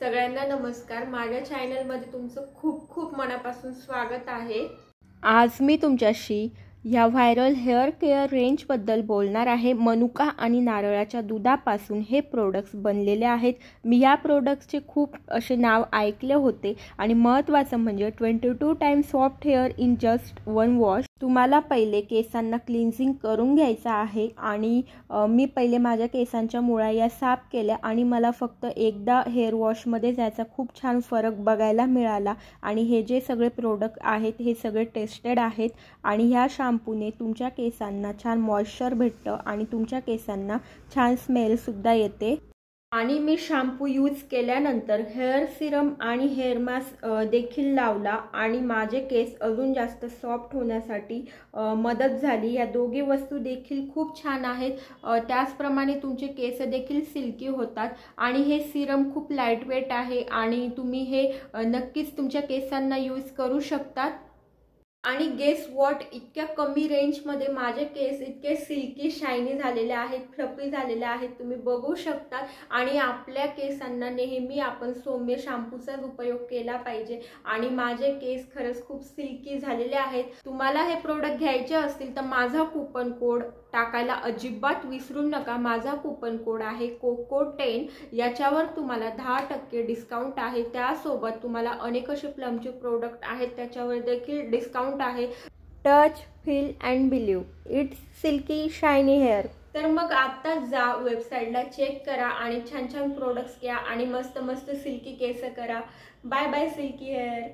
सगळ्यांना नमस्कार। माझ्या चॅनलमध्ये तुमचं खूप खूप मनापासून स्वागत आहे। आज मी तुमच्याशी या व्हायरल हेअर केअर रेंजबद्दल बोलणार आहे। मनुका आणि नारळाच्या दुधापासून हे प्रोडक्ट्स बनलेले आहेत। मी या प्रोडक्ट्सचे खूप असे नाव ऐकले होते आणि महत्त्वाचं म्हणजे 22 times soft hair in just one wash. तुम्हाला पहिले केसांना क्लिन्झिंग करून घ्यायचं आहे आणि मी पहिले माझ्या केसांच्या मुळा या साफ केल्या आणि मला फक्त एकदा हेअर वॉशमध्ये जायचा खूप छान फरक बघायला मिळाला। आणि हे जे सगळे प्रोडक्ट आहेत हे सगळे टेस्टेड आहेत आणि ह्या शॅम्पूने तुमच्या केसांना छान मॉइश्चर भेटतं आणि तुमच्या केसांना छान स्मेल सुद्धा येते। आणि मी शॅम्पू यूज केल्यानंतर हेअर सिरम आणि हेअर मास्क देखील लावला आणि माझे केस अजून जास्त सॉफ्ट होण्यासाठी मदत झाली। या दोघी वस्तू देखील खूप छान आहेत। त्याचप्रमाणे तुमचे केस देखील सिल्की होतात आणि हे सिरम खूप लाईटवेट आहे आणि तुम्ही हे नक्कीच तुमच्या केसांना यूज करू शकता। आणि गेस व्हॉट, इतक्या कमी रेंजमध्ये माझे केस इतके सिल्की शायनी झालेले आहेत, फ्लफी झालेले आहेत, तुम्ही बघू शकता। आणि आपल्या केसांना नेहमी आपण सौम्य शॅम्पूचाच उपयोग केला पाहिजे आणि माझे केस खरंच खूप सिल्की झालेले आहेत। तुम्हाला हे प्रोडक्ट घ्यायचे असतील तर माझा कूपन कोड टाकायला अजिबात विसरू नका। माझा कूपन कोड आहे COCO10। याच्यावर तुम्हाला 10% डिस्काउंट आहे। त्यासोबत तुम्हाला अनेक असे प्लमचे प्रोडक्ट आहेत त्याच्यावर देखील डिस्काउंट आहे। Touch, feel and believe, it's silky shiny hair. तर मग आता जा वेबसाईटला चेक करा आणि छान छान प्रोडक्ट्स घ्या आणि मस्त मस्त सिल्की केस करा। Bye bye silky hair.